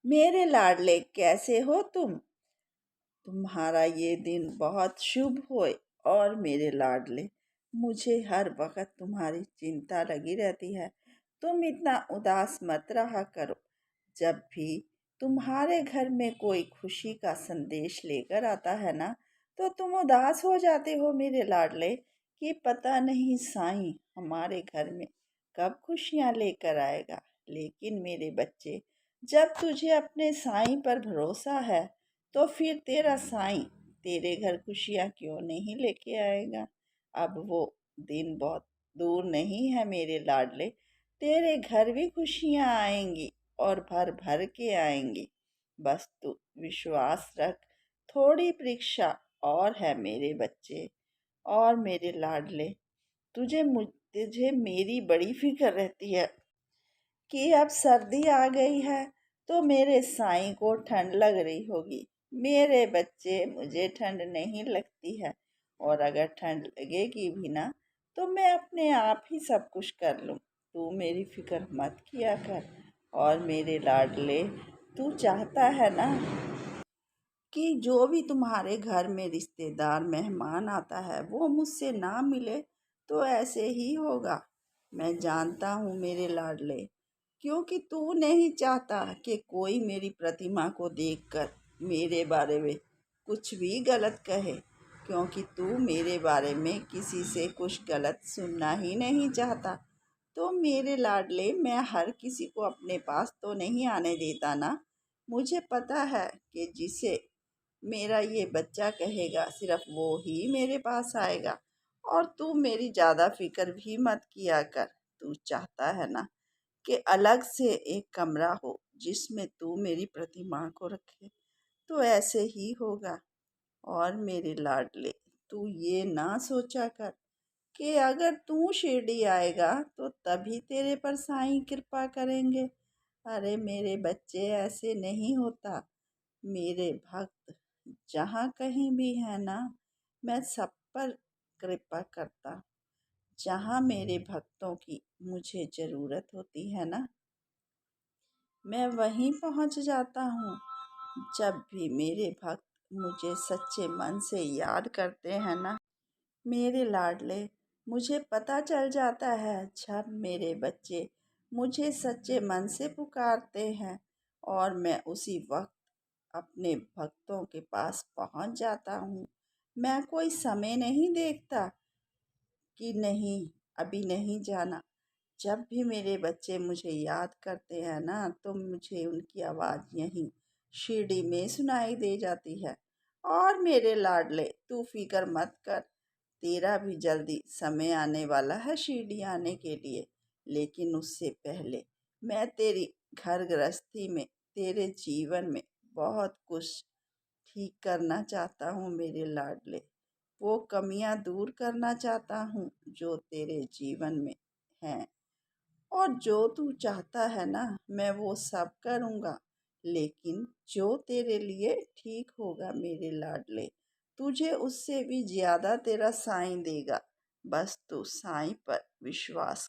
मेरे लाडले कैसे हो तुम? तुम्हारा ये दिन बहुत शुभ होए। और मेरे लाडले, मुझे हर वक्त तुम्हारी चिंता लगी रहती है। तुम इतना उदास मत रहा करो। जब भी तुम्हारे घर में कोई खुशी का संदेश लेकर आता है ना, तो तुम उदास हो जाते हो मेरे लाडले, कि पता नहीं साईं हमारे घर में कब खुशियां लेकर आएगा। लेकिन मेरे बच्चे, जब तुझे अपने साईं पर भरोसा है, तो फिर तेरा साईं तेरे घर खुशियां क्यों नहीं लेके आएगा। अब वो दिन बहुत दूर नहीं है मेरे लाडले। तेरे घर भी खुशियां आएंगी और भर भर के आएंगी। बस तू विश्वास रख। थोड़ी परीक्षा और है मेरे बच्चे। और मेरे लाडले, तुझे मेरी बड़ी फिक्र रहती है कि अब सर्दी आ गई है, तो मेरे साईं को ठंड लग रही होगी। मेरे बच्चे, मुझे ठंड नहीं लगती है। और अगर ठंड लगेगी भी ना, तो मैं अपने आप ही सब कुछ कर लूँ। तू मेरी फिक्र मत किया कर। और मेरे लाडले, तू चाहता है ना कि जो भी तुम्हारे घर में रिश्तेदार मेहमान आता है वो मुझसे ना मिले, तो ऐसे ही होगा। मैं जानता हूँ मेरे लाडले, क्योंकि तू नहीं चाहता कि कोई मेरी प्रतिमा को देखकर मेरे बारे में कुछ भी गलत कहे। क्योंकि तू मेरे बारे में किसी से कुछ गलत सुनना ही नहीं चाहता। तो मेरे लाडले, मैं हर किसी को अपने पास तो नहीं आने देता ना। मुझे पता है कि जिसे मेरा ये बच्चा कहेगा सिर्फ वो ही मेरे पास आएगा। और तू मेरी ज़्यादा फिक्र भी मत किया कर। तू चाहता है ना कि अलग से एक कमरा हो जिसमें तू मेरी प्रतिमा को रखे, तो ऐसे ही होगा। और मेरे लाडले, तू ये ना सोचा कर कि अगर तू शिरडी आएगा तो तभी तेरे पर साईं कृपा करेंगे। अरे मेरे बच्चे, ऐसे नहीं होता। मेरे भक्त जहाँ कहीं भी है ना, मैं सब पर कृपा करता। जहाँ मेरे भक्तों की मुझे ज़रूरत होती है ना, मैं वहीं पहुँच जाता हूँ। जब भी मेरे भक्त मुझे सच्चे मन से याद करते हैं ना मेरे लाडले, मुझे पता चल जाता है। जब मेरे बच्चे मुझे सच्चे मन से पुकारते हैं, और मैं उसी वक्त अपने भक्तों के पास पहुंच जाता हूँ। मैं कोई समय नहीं देखता कि नहीं, अभी नहीं जाना। जब भी मेरे बच्चे मुझे याद करते हैं ना, तो मुझे उनकी आवाज़ यहीं शिरडी में सुनाई दे जाती है। और मेरे लाडले, तू फिक्र मत कर। तेरा भी जल्दी समय आने वाला है शिरडी आने के लिए। लेकिन उससे पहले मैं तेरी घर गृहस्थी में, तेरे जीवन में बहुत कुछ ठीक करना चाहता हूँ मेरे लाडले। वो कमियां दूर करना चाहता हूँ जो तेरे जीवन में हैं। और जो तू चाहता है ना, मैं वो सब करूँगा। लेकिन जो तेरे लिए ठीक होगा मेरे लाडले, तुझे उससे भी ज़्यादा तेरा साईं देगा। बस तू साईं पर विश्वास